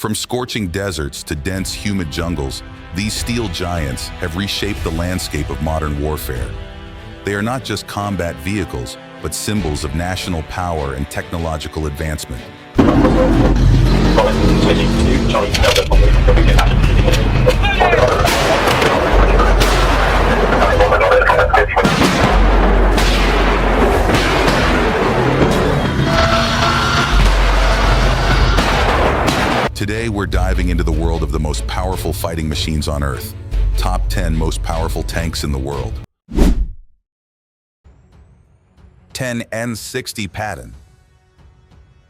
From scorching deserts to dense, humid jungles, these steel giants have reshaped the landscape of modern warfare. They are not just combat vehicles, but symbols of national power and technological advancement. Today, we're diving into the world of the most powerful fighting machines on Earth. Top 10 most powerful tanks in the world. 10. M60 Patton.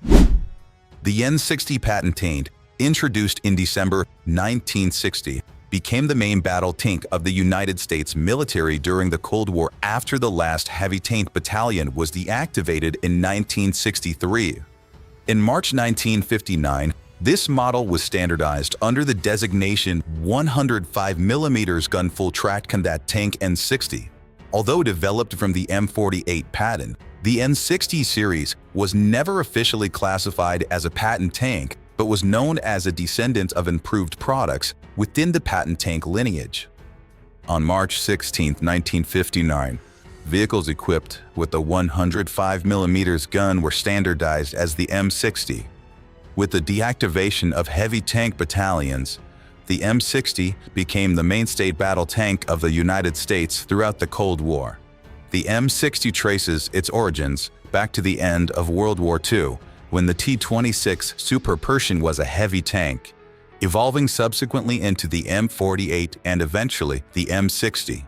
The M60 Patton tank, introduced in December 1960, became the main battle tank of the United States military during the Cold War after the last heavy tank battalion was deactivated in 1963. In March 1959, this model was standardized under the designation 105mm gun full-track combat tank M60. Although developed from the M48 Patton, the M60 series was never officially classified as a Patton tank, but was known as a descendant of improved products within the Patton tank lineage. On March 16, 1959, vehicles equipped with the 105mm gun were standardized as the M60. With the deactivation of heavy tank battalions, the M60 became the mainstay battle tank of the United States throughout the Cold War. The M60 traces its origins back to the end of World War II, when the T-26 Super Pershing was a heavy tank, evolving subsequently into the M48 and eventually the M60.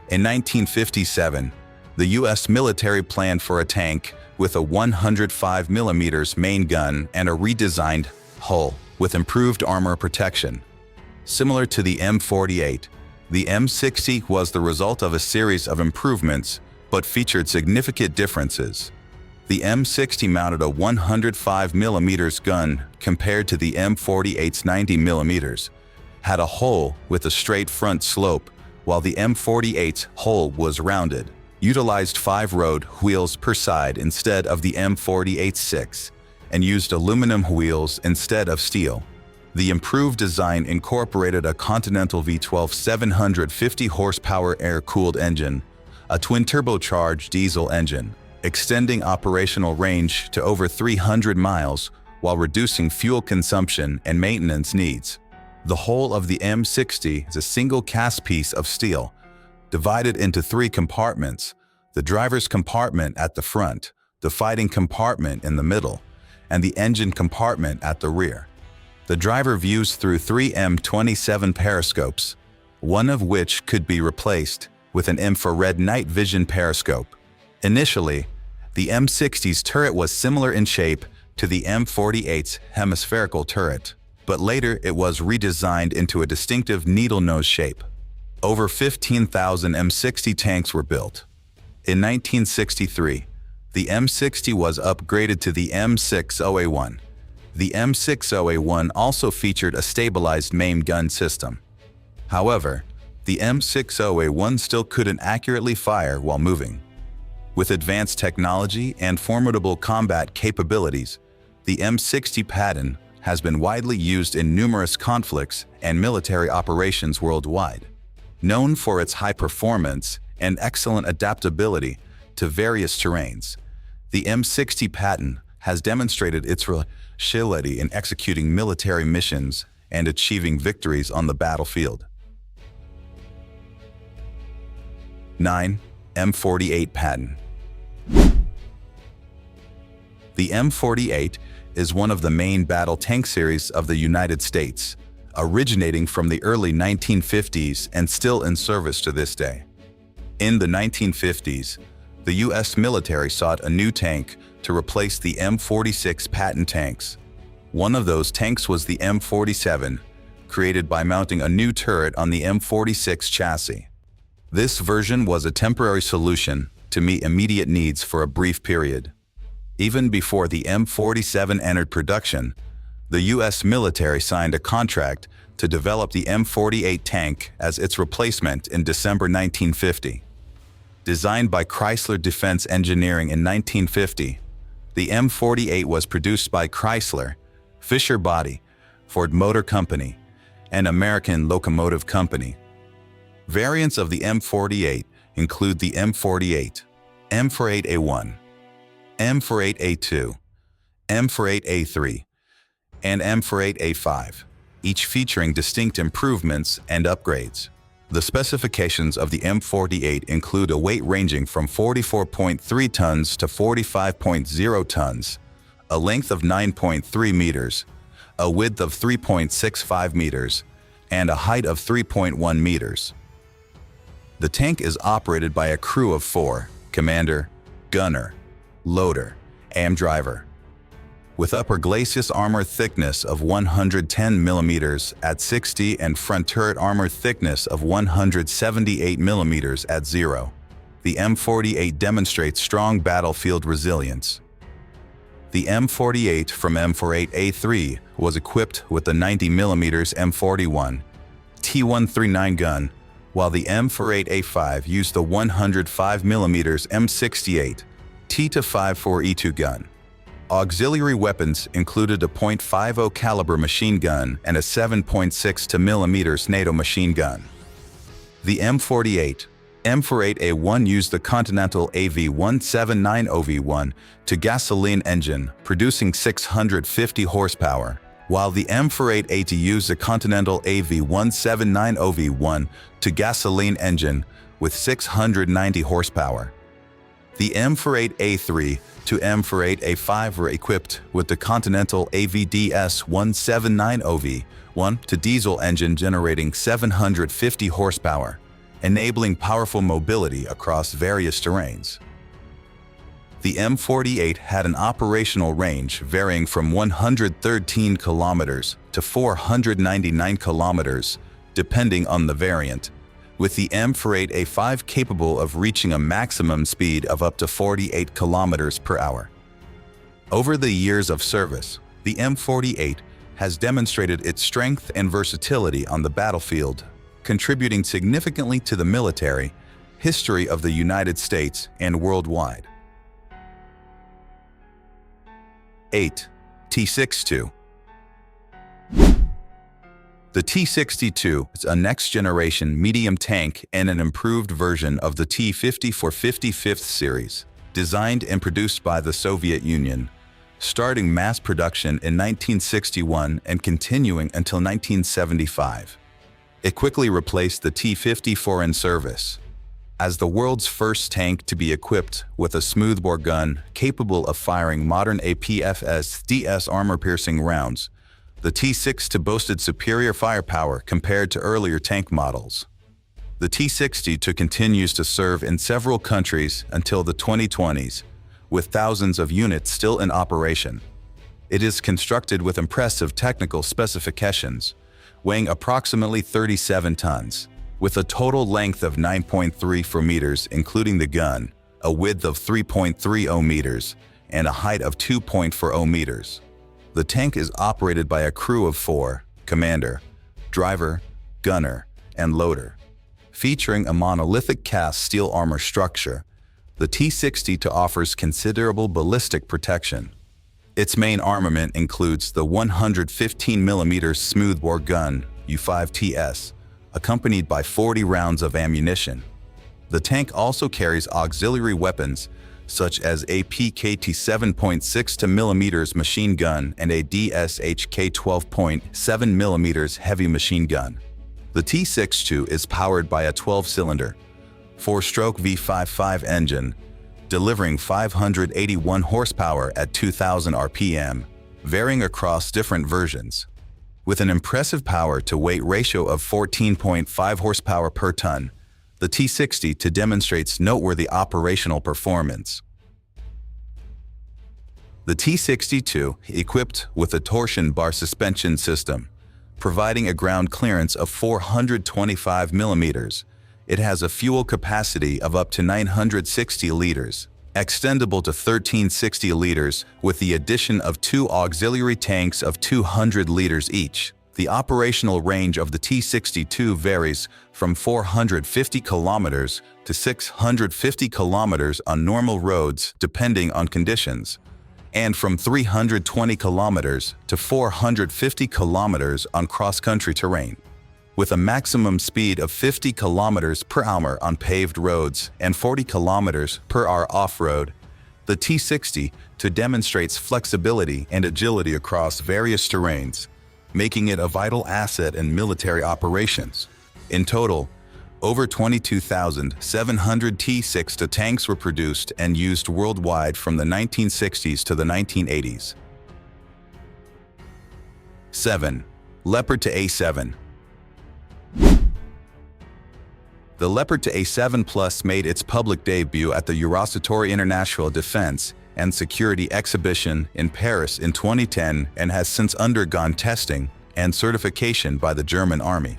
In 1957, the U.S. military planned for a tank with a 105mm main gun and a redesigned hull with improved armor protection. Similar to the M48, the M60 was the result of a series of improvements, but featured significant differences. The M60 mounted a 105mm gun compared to the M48's 90mm, had a hull with a straight front slope, while the M48's hull was rounded, utilized 5 road wheels per side instead of the M48's 6, and used aluminum wheels instead of steel. The improved design incorporated a Continental V12 750 horsepower air-cooled engine, a twin-turbocharged diesel engine, extending operational range to over 300 miles while reducing fuel consumption and maintenance needs. The whole of the M60 is a single cast piece of steel, divided into 3 compartments: the driver's compartment at the front, the fighting compartment in the middle, and the engine compartment at the rear. The driver views through 3 M27 periscopes, one of which could be replaced with an infrared night vision periscope. Initially, the M60's turret was similar in shape to the M48's hemispherical turret, but later it was redesigned into a distinctive needle nose shape. Over 15,000 M60 tanks were built. In 1963, the M60 was upgraded to the M60A1. The M60A1 also featured a stabilized main gun system. However, the M60A1 still couldn't accurately fire while moving. With advanced technology and formidable combat capabilities, the M60 Patton has been widely used in numerous conflicts and military operations worldwide. Known for its high performance and excellent adaptability to various terrains, the M60 Patton has demonstrated its reliability in executing military missions and achieving victories on the battlefield. 9. M48 Patton. The M48 is one of the main battle tank series of the United States, originating from the early 1950s and still in service to this day. In the 1950s, the U.S. military sought a new tank to replace the M46 Patton tanks. One of those tanks was the M47, created by mounting a new turret on the M46 chassis. This version was a temporary solution to meet immediate needs for a brief period. Even before the M47 entered production, the U.S. military signed a contract to develop the M48 tank as its replacement in December 1950. Designed by Chrysler Defense Engineering in 1950, the M48 was produced by Chrysler, Fisher Body, Ford Motor Company, and American Locomotive Company. Variants of the M48 include the M48, M48A1, M48A2, M48A3, and M48A5, each featuring distinct improvements and upgrades. The specifications of the M48 include a weight ranging from 44.3 tons to 45.0 tons, a length of 9.3 meters, a width of 3.65 meters, and a height of 3.1 meters. The tank is operated by a crew of 4, commander, gunner, loader, and driver. With upper glacis armor thickness of 110 mm at 60 and front turret armor thickness of 178 mm at 0, the M48 demonstrates strong battlefield resilience. The M48 from M48A3 was equipped with the 90 mm M41 T139 gun, while the M48A5 used the 105 mm M68 T254E2 gun. Auxiliary weapons included a .50 caliber machine gun and a 7.62 mm NATO machine gun. The M48, M48A1 used the Continental AV179OV1 to gasoline engine, producing 650 horsepower, while the M48A2 used the Continental AV179OV1 to gasoline engine with 690 horsepower. The M48A3 to M48A5 were equipped with the Continental AVDS179OV1 to diesel engine generating 750 horsepower, enabling powerful mobility across various terrains. The M48 had an operational range varying from 113 kilometers to 499 kilometers, depending on the variant, with the M48A5 capable of reaching a maximum speed of up to 48 kilometers per hour. Over the years of service, the M48 has demonstrated its strength and versatility on the battlefield, contributing significantly to the military history of the United States and worldwide. 8. T62. The T62 is a next-generation medium tank and an improved version of the T-54 series, designed and produced by the Soviet Union, starting mass production in 1961 and continuing until 1975. It quickly replaced the T-54 in service. As the world's first tank to be equipped with a smoothbore gun capable of firing modern APFS-DS armor-piercing rounds, the T62 boasted superior firepower compared to earlier tank models. The T62 continues to serve in several countries until the 2020s, with thousands of units still in operation. It is constructed with impressive technical specifications, weighing approximately 37 tons, with a total length of 9.34 meters including the gun, a width of 3.30 meters, and a height of 2.40 meters. The tank is operated by a crew of 4, commander, driver, gunner, and loader. Featuring a monolithic cast steel armor structure, the T62 offers considerable ballistic protection. Its main armament includes the 115 mm smoothbore gun, U5TS, accompanied by 40 rounds of ammunition. The tank also carries auxiliary weapons such as a PKT 7.62 mm machine gun and a DSHK 12.7 mm heavy machine gun. The T62 is powered by a 12-cylinder, 4-stroke V55 engine, delivering 581 horsepower at 2,000 RPM, varying across different versions. With an impressive power-to-weight ratio of 14.5 horsepower per ton, the T62 demonstrates noteworthy operational performance. The T62, equipped with a torsion bar suspension system, providing a ground clearance of 425 millimeters. It has a fuel capacity of up to 960 liters, extendable to 1360 liters with the addition of 2 auxiliary tanks of 200 liters each. The operational range of the T-62 varies from 450 kilometers to 650 kilometers on normal roads depending on conditions, and from 320 kilometers to 450 kilometers on cross-country terrain. With a maximum speed of 50 kilometers per hour on paved roads and 40 kilometers per hour off-road, the T-62 demonstrates flexibility and agility across various terrains, making it a vital asset in military operations. In total, over 22,700 T-62 tanks were produced and used worldwide from the 1960s to the 1980s. 7. Leopard to A7. The Leopard to A7 Plus made its public debut at the Eurosatory International Defense and Security Exhibition in Paris in 2010 and has since undergone testing and certification by the German Army.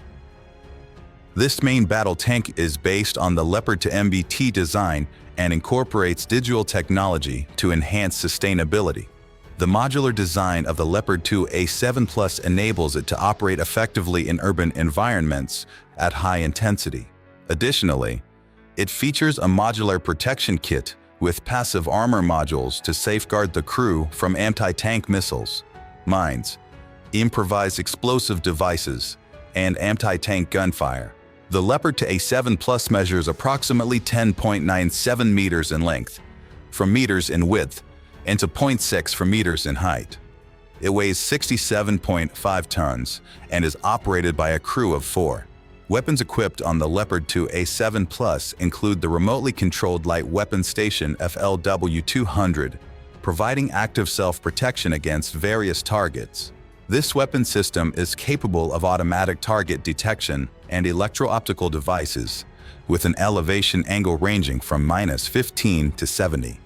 This main battle tank is based on the Leopard to MBT design and incorporates digital technology to enhance sustainability. The modular design of the Leopard 2 A7 Plus enables it to operate effectively in urban environments at high intensity. Additionally, it features a modular protection kit with passive armor modules to safeguard the crew from anti-tank missiles, mines, improvised explosive devices, and anti-tank gunfire. The Leopard to A7 Plus measures approximately 10.97 meters in length, from meters in width, and to 0.6 meters in height. It weighs 67.5 tons and is operated by a crew of 4. Weapons equipped on the Leopard 2 A7 Plus include the remotely controlled light weapon station FLW-200, providing active self-protection against various targets. This weapon system is capable of automatic target detection and electro-optical devices, with an elevation angle ranging from -15 to 70.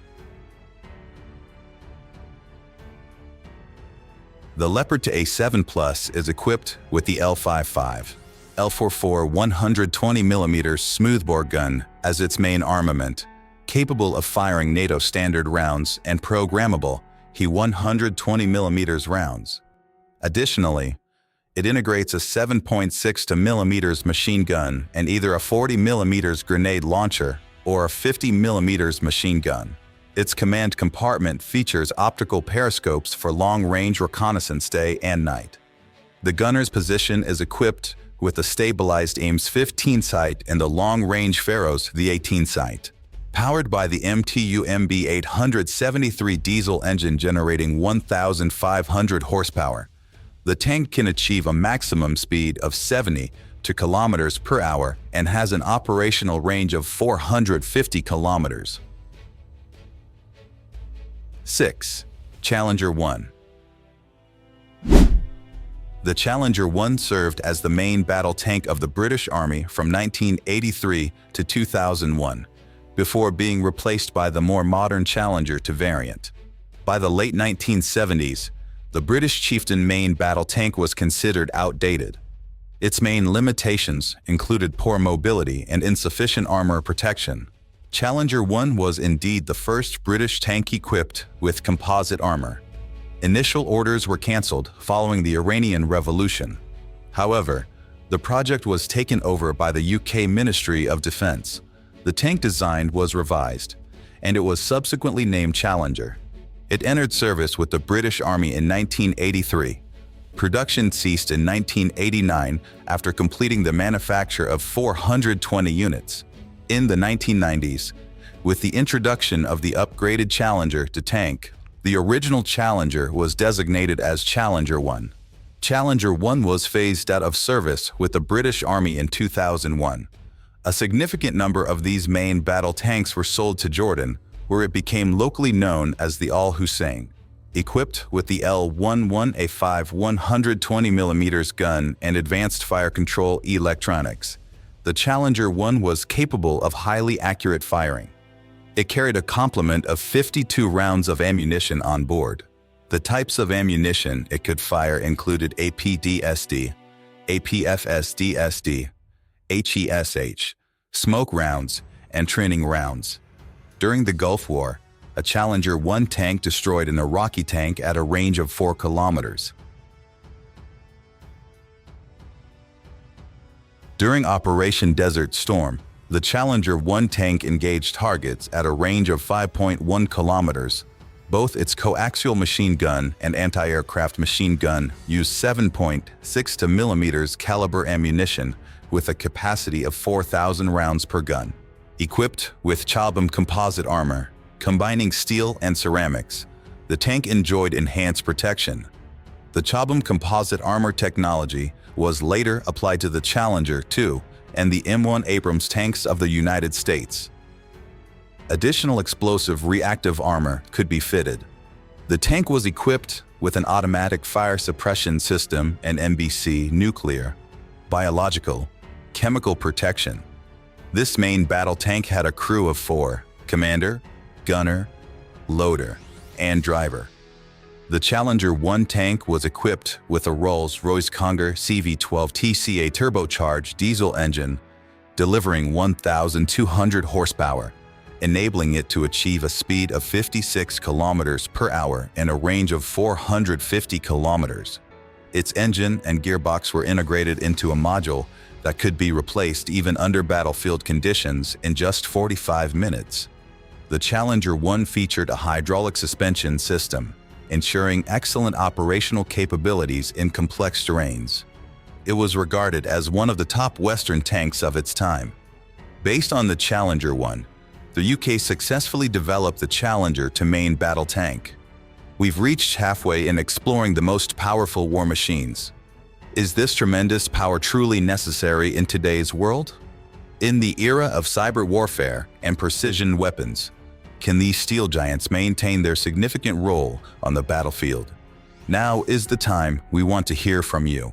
The Leopard to A7 Plus is equipped with the L55. L44 120mm smoothbore gun as its main armament, capable of firing NATO standard rounds and programmable He 120mm rounds. Additionally, it integrates a 7.6mm machine gun and either a 40mm grenade launcher or a 50mm machine gun. Its command compartment features optical periscopes for long-range reconnaissance day and night. The gunner's position is equipped with a stabilized Ames 15 sight and the long-range Pharos the 18 sight. Powered by the MTU MB873 diesel engine generating 1,500 horsepower, the tank can achieve a maximum speed of 70 kilometers per hour and has an operational range of 450 kilometers. 6. Challenger 1. The Challenger 1 served as the main battle tank of the British Army from 1983 to 2001, before being replaced by the more modern Challenger 2 variant. By the late 1970s, the British Chieftain main battle tank was considered outdated. Its main limitations included poor mobility and insufficient armor protection. Challenger 1 was indeed the first British tank equipped with composite armor. Initial orders were cancelled following the Iranian Revolution. However, the project was taken over by the UK Ministry of Defence. The tank design was revised, and it was subsequently named Challenger. It entered service with the British Army in 1983. Production ceased in 1989 after completing the manufacture of 420 units. In the 1990s, with the introduction of the upgraded Challenger 2 tank, the original Challenger was designated as Challenger 1. Challenger 1 was phased out of service with the British Army in 2001. A significant number of these main battle tanks were sold to Jordan, where it became locally known as the Al Hussein. Equipped with the L11A5 120mm gun and advanced fire control electronics, the Challenger 1 was capable of highly accurate firing. It carried a complement of 52 rounds of ammunition on board. The types of ammunition it could fire included APDSD, APFSDSD, HESH, smoke rounds, and training rounds. During the Gulf War, a Challenger 1 tank destroyed an Iraqi tank at a range of 4 kilometers. During Operation Desert Storm, the Challenger 1 tank engaged targets at a range of 5.1 kilometers. Both its coaxial machine gun and anti-aircraft machine gun used 7.62 mm caliber ammunition with a capacity of 4,000 rounds per gun. Equipped with Chabam composite armor, combining steel and ceramics, the tank enjoyed enhanced protection. The Chabam composite armor technology was later applied to the Challenger 2 and the M1 Abrams tanks of the United States. Additional explosive reactive armor could be fitted. The tank was equipped with an automatic fire suppression system and MBC nuclear, biological, chemical protection. This main battle tank had a crew of 4: commander, gunner, loader, and driver. The Challenger 1 tank was equipped with a Rolls-Royce Conger CV12 TCA turbocharged diesel engine, delivering 1,200 horsepower, enabling it to achieve a speed of 56 kilometers per hour and a range of 450 kilometers. Its engine and gearbox were integrated into a module that could be replaced even under battlefield conditions in just 45 minutes. The Challenger 1 featured a hydraulic suspension system, ensuring excellent operational capabilities in complex terrains. It was regarded as one of the top Western tanks of its time. Based on the Challenger 1, the UK successfully developed the Challenger to main battle tank. We've reached halfway in exploring the most powerful war machines. Is this tremendous power truly necessary in today's world? In the era of cyber warfare and precision weapons, can these steel giants maintain their significant role on the battlefield? Now is the time we want to hear from you.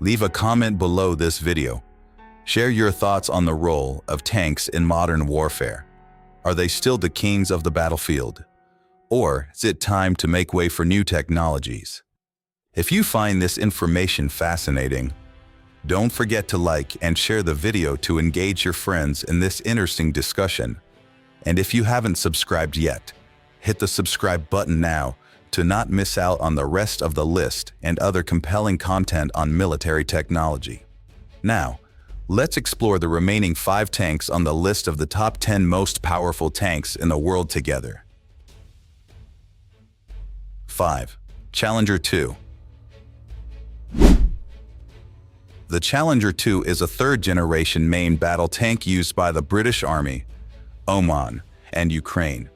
Leave a comment below this video. Share your thoughts on the role of tanks in modern warfare. Are they still the kings of the battlefield? Or is it time to make way for new technologies? If you find this information fascinating, don't forget to like and share the video to engage your friends in this interesting discussion. And if you haven't subscribed yet, hit the subscribe button now to not miss out on the rest of the list and other compelling content on military technology. Now, let's explore the remaining 5 tanks on the list of the top 10 most powerful tanks in the world together. 5. Challenger 2. The Challenger 2 is a third-generation main battle tank used by the British Army, Oman, and Ukraine.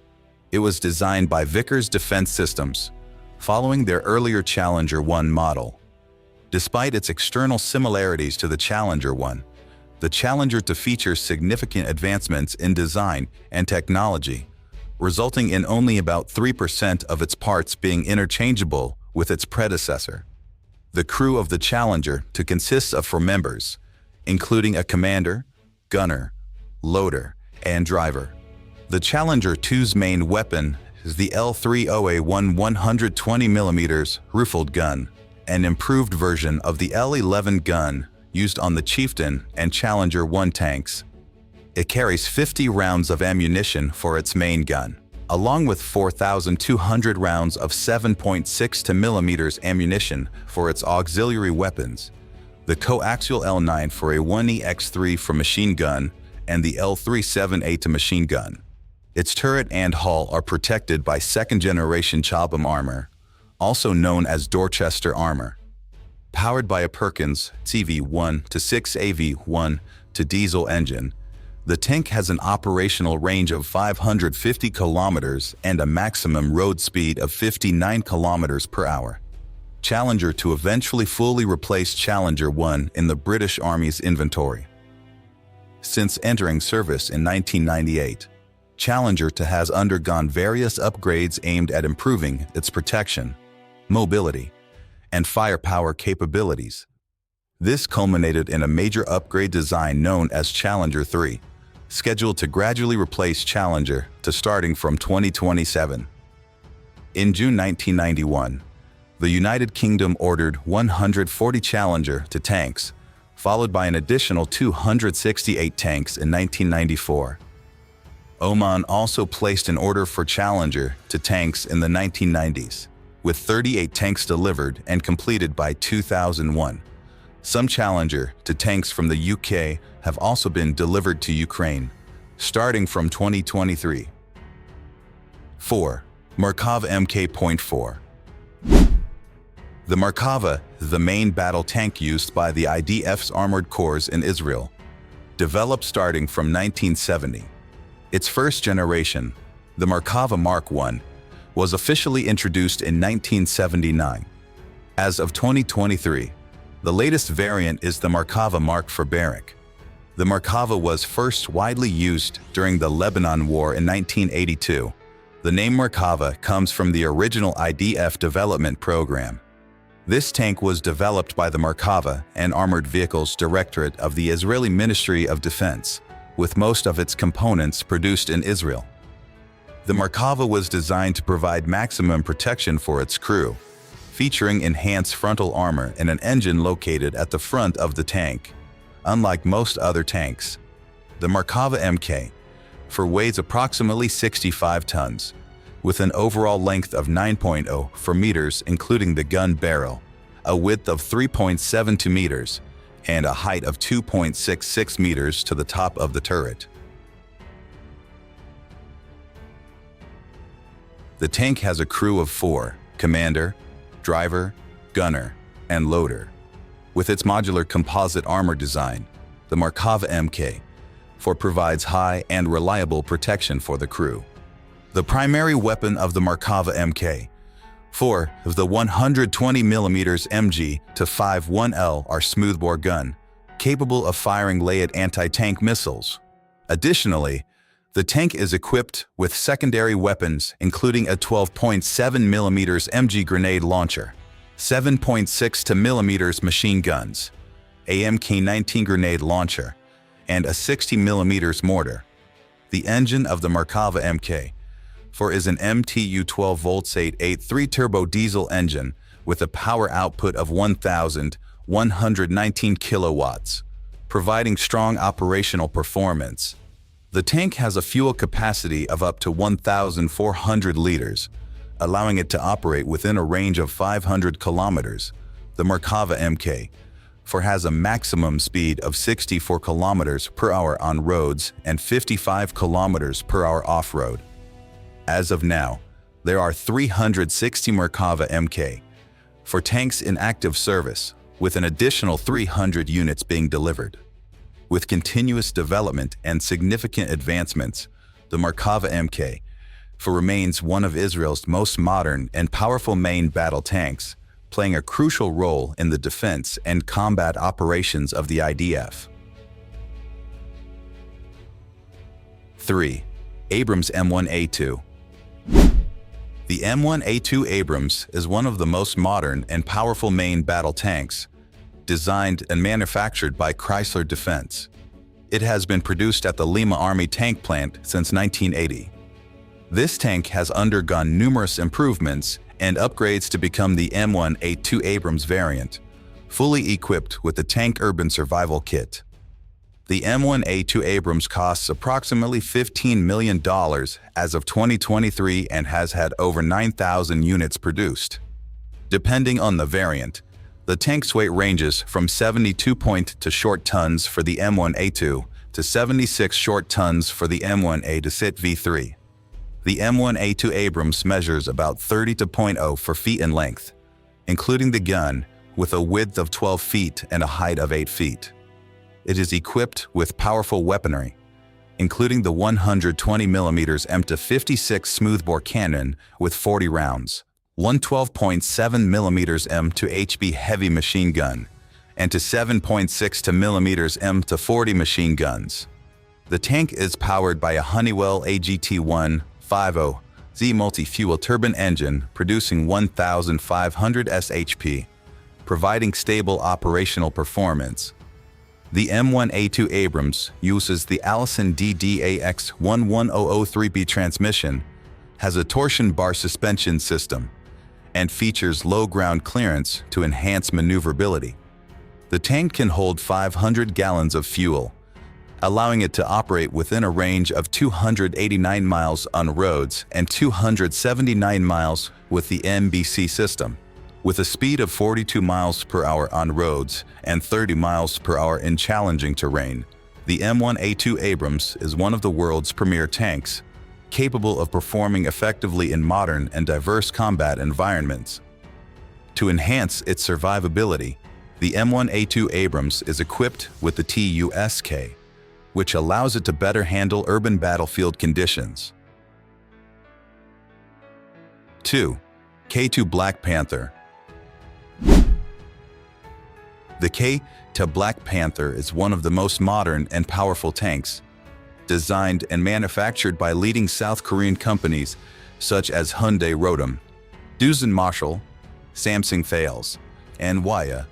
It was designed by Vickers Defence Systems, following their earlier Challenger 1 model. Despite its external similarities to the Challenger 1, the Challenger 2 features significant advancements in design and technology, resulting in only about 3% of its parts being interchangeable with its predecessor. The crew of the Challenger 2 consists of 4 members, including a commander, gunner, loader, and driver. The Challenger 2's main weapon is the L30A1 120mm rifled gun, an improved version of the L11 gun used on the Chieftain and Challenger 1 tanks. It carries 50 rounds of ammunition for its main gun, along with 4,200 rounds of 7.62mm ammunition for its auxiliary weapons, the coaxial L948 for machine gun, and the L37A2 machine gun. Its turret and hull are protected by second-generation Chabam armor, also known as Dorchester armor. Powered by a Perkins CV1-6 AV1 diesel engine, the tank has an operational range of 550 kilometers and a maximum road speed of 59 kilometers per hour. Challenger 2 eventually fully replaced Challenger 1 in the British Army's inventory. Since entering service in 1998, Challenger 2 has undergone various upgrades aimed at improving its protection, mobility, and firepower capabilities. This culminated in a major upgrade design known as Challenger 3, scheduled to gradually replace Challenger 2 starting from 2027. In June 1991, the United Kingdom ordered 140 Challenger 2 tanks, followed by an additional 268 tanks in 1994. Oman also placed an order for Challenger 2 tanks in the 1990s, with 38 tanks delivered and completed by 2001. Some Challenger to tanks from the UK have also been delivered to Ukraine, starting from 2023. 4. Merkava Mk.4. The Merkava, the main battle tank used by the IDF's armored corps in Israel, developed starting from 1970. Its first generation, the Merkava Mk.1, was officially introduced in 1979. As of 2023, the latest variant is the Merkava Mk.4. The Merkava was first widely used during the Lebanon War in 1982. The name Merkava comes from the original IDF development program. This tank was developed by the Merkava and Armored Vehicles Directorate of the Israeli Ministry of Defense, with most of its components produced in Israel. The Merkava was designed to provide maximum protection for its crew, featuring enhanced frontal armor and an engine located at the front of the tank. Unlike most other tanks, the Merkava Mk.4 weighs approximately 65 tons, with an overall length of 9.04 meters including the gun barrel, a width of 3.72 meters, and a height of 2.66 meters to the top of the turret. The tank has a crew of 4: commander, driver, gunner, and loader. With its modular composite armor design, the Merkava Mk.4 provides high and reliable protection for the crew. The primary weapon of the Merkava Mk.4 of the 120mm MG-51L are smoothbore gun, capable of firing Leopard anti-tank missiles. Additionally, the tank is equipped with secondary weapons including a 12.7mm MG grenade launcher, 7.62mm machine guns, a Mk19 grenade launcher, and a 60mm mortar. The engine of the Merkava Mk.4 is an MTU 12-volt 883 turbo diesel engine with a power output of 1,119 kilowatts, providing strong operational performance. The tank has a fuel capacity of up to 1,400 liters, allowing it to operate within a range of 500 kilometers. The Merkava Mk.4 has a maximum speed of 64 kilometers per hour on roads and 55 kilometers per hour off-road. As of now, there are 360 Merkava Mk.4 tanks in active service, with an additional 300 units being delivered. With continuous development and significant advancements, the Merkava Mk.4 remains one of Israel's most modern and powerful main battle tanks, playing a crucial role in the defense and combat operations of the IDF. 3. Abrams M1A2. The M1A2 Abrams is one of the most modern and powerful main battle tanks, designed and manufactured by Chrysler Defense. It has been produced at the Lima Army Tank Plant since 1980. This tank has undergone numerous improvements and upgrades to become the M1A2 Abrams variant, fully equipped with the Tank Urban Survival Kit. The M1A2 Abrams costs approximately $15 million as of 2023 and has had over 9,000 units produced. Depending on the variant, the tank's weight ranges from 72 short tons for the M1A2 to 76 short tons for the M1A2 V3. The M1A2 Abrams measures about 30.04 feet in length, including the gun, with a width of 12 feet and a height of 8 feet. It is equipped with powerful weaponry, including the 120mm M56 smoothbore cannon with 40 rounds, one 12.7mm M2HB heavy machine gun, and to 7.62mm M40 machine guns. The tank is powered by a Honeywell AGT150Z multi-fuel turbine engine producing 1,500 shp, providing stable operational performance. The M1A2 Abrams uses the Allison DDAX11003B transmission, has a torsion bar suspension system, and features low ground clearance to enhance maneuverability. The tank can hold 500 gallons of fuel, allowing it to operate within a range of 289 miles on roads and 279 miles with the MBC system. With a speed of 42 miles per hour on roads and 30 miles per hour in challenging terrain, the M1A2 Abrams is one of the world's premier tanks, capable of performing effectively in modern and diverse combat environments. To enhance its survivability, the M1A2 Abrams is equipped with the TUSK, which allows it to better handle urban battlefield conditions. 2. K2 Black Panther. The K2 Black Panther is one of the most modern and powerful tanks, designed and manufactured by leading South Korean companies such as Hyundai Rotem, Doosan Marshall, Samsung Thales, and Waya.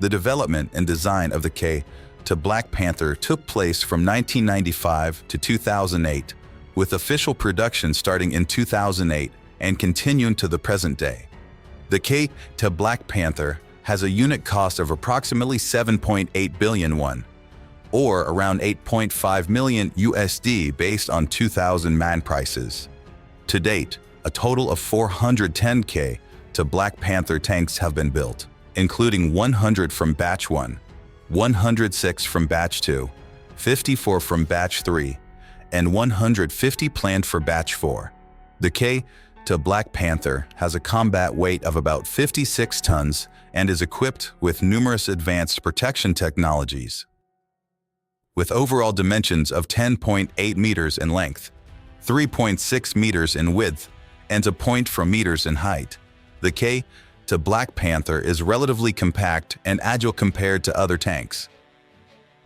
The development and design of the K2 Black Panther took place from 1995 to 2008, with official production starting in 2008 and continuing to the present day. The K2 Black Panther has a unit cost of approximately 7.8 billion won, or around 8.5 million USD based on 2000 man prices. To date, a total of 410 K2 Black Panther tanks have been built, including 100 from Batch 1, 106 from Batch 2, 54 from Batch 3, and 150 planned for Batch 4. The K2 Black Panther has a combat weight of about 56 tons and is equipped with numerous advanced protection technologies. With overall dimensions of 10.8 meters in length, 3.6 meters in width, and 0.4 meters in height, the K2 Black Panther is relatively compact and agile compared to other tanks.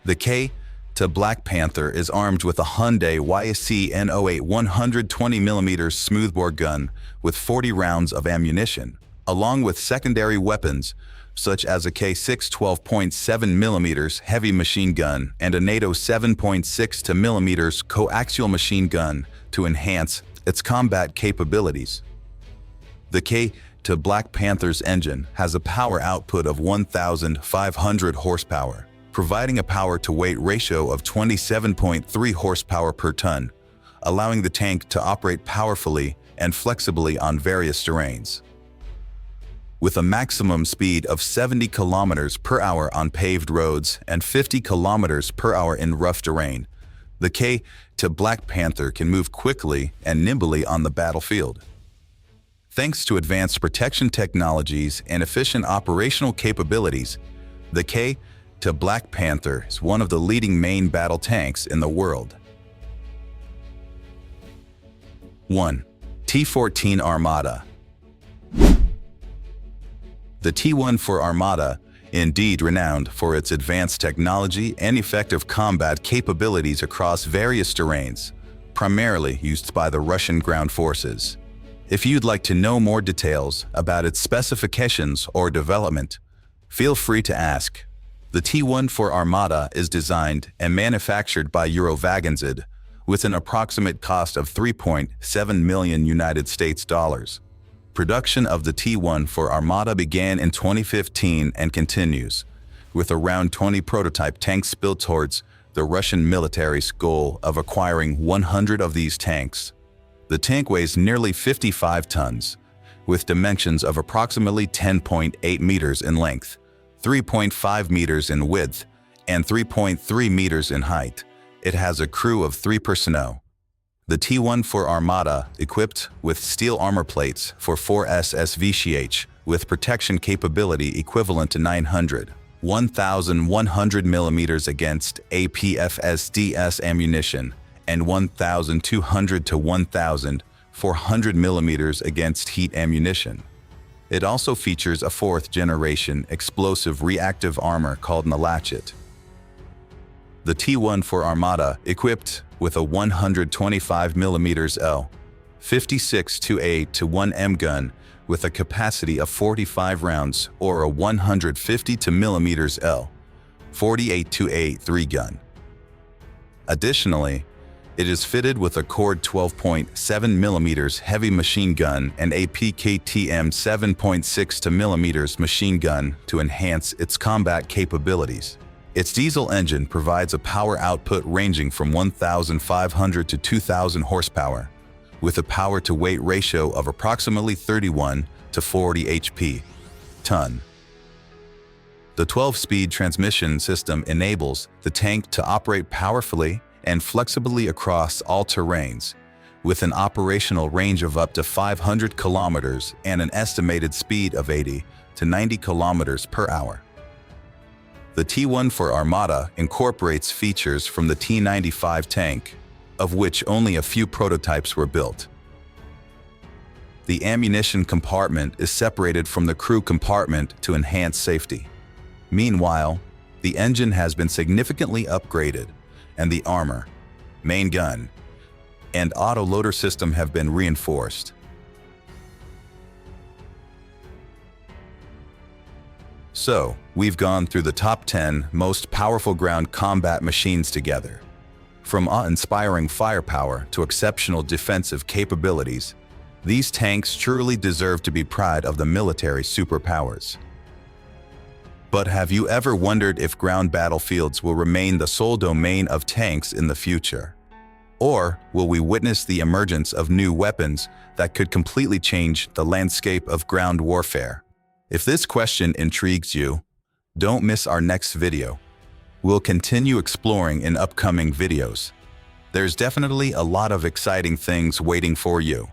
The K2 Black Panther is armed with a Hyundai YSC-N08 120mm smoothbore gun with 40 rounds of ammunition, along with secondary weapons such as a K6 12.7mm heavy machine gun and a NATO 7.6mm coaxial machine gun to enhance its combat capabilities. The K2 Black Panther's engine has a power output of 1,500 horsepower, providing a power-to-weight ratio of 27.3 horsepower per ton, allowing the tank to operate powerfully and flexibly on various terrains. With a maximum speed of 70 kilometers per hour on paved roads and 50 kilometers per hour in rough terrain, the K2 Black Panther can move quickly and nimbly on the battlefield. Thanks to advanced protection technologies and efficient operational capabilities, the K2 Black Panther is one of the leading main battle tanks in the world. 1. T-14 Armata. The T-14 Armata, indeed renowned for its advanced technology and effective combat capabilities across various terrains, primarily used by the Russian ground forces. If you'd like to know more details about its specifications or development, feel free to ask. The T-14 Armata is designed and manufactured by Eurovagonsid with an approximate cost of 3.7 million United States dollars. Production of the T-14 Armata began in 2015 and continues, with around 20 prototype tanks built towards the Russian military's goal of acquiring 100 of these tanks. The tank weighs nearly 55 tons, with dimensions of approximately 10.8 meters in length, 3.5 meters in width, and 3.3 meters in height. It has a crew of 3 personnel. The T-14 Armata, equipped with steel armor plates for 4 SSVCH, with protection capability equivalent to 900, 1,100 mm against APFSDS ammunition, and 1,200 to 1,400 mm against heat ammunition. It also features a 4th-generation explosive reactive armor called Nalachit. The T-14 Armata, equipped with a 125 mm L56-2A-1M gun with a capacity of 45 rounds, or a 150 mm L48-2A3 gun. Additionally, it is fitted with a Cord 12.7 mm heavy machine gun and a PKTM 7.6 machine gun to enhance its combat capabilities. Its diesel engine provides a power output ranging from 1,500 to 2,000 horsepower, with a power-to-weight ratio of approximately 31 to 40 HP. ton. The 12-speed transmission system enables the tank to operate powerfully and flexibly across all terrains, with an operational range of up to 500 kilometers and an estimated speed of 80 to 90 kilometers per hour. The T1 for Armata incorporates features from the T95 tank, of which only a few prototypes were built. The ammunition compartment is separated from the crew compartment to enhance safety. Meanwhile, the engine has been significantly upgraded, and the armor, main gun, and autoloader system have been reinforced. So, we've gone through the top 10 most powerful ground combat machines together. From awe-inspiring firepower to exceptional defensive capabilities, these tanks truly deserve to be proud of the military superpowers. But have you ever wondered if ground battlefields will remain the sole domain of tanks in the future? Or will we witness the emergence of new weapons that could completely change the landscape of ground warfare? If this question intrigues you, don't miss our next video. We'll continue exploring in upcoming videos. There's definitely a lot of exciting things waiting for you.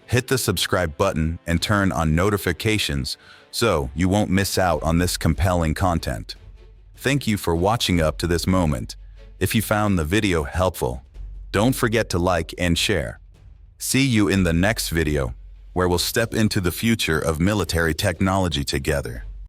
Hit the subscribe button and turn on notifications so you won't miss out on this compelling content. Thank you for watching up to this moment. If you found the video helpful, don't forget to like and share. See you in the next video, where we'll step into the future of military technology together.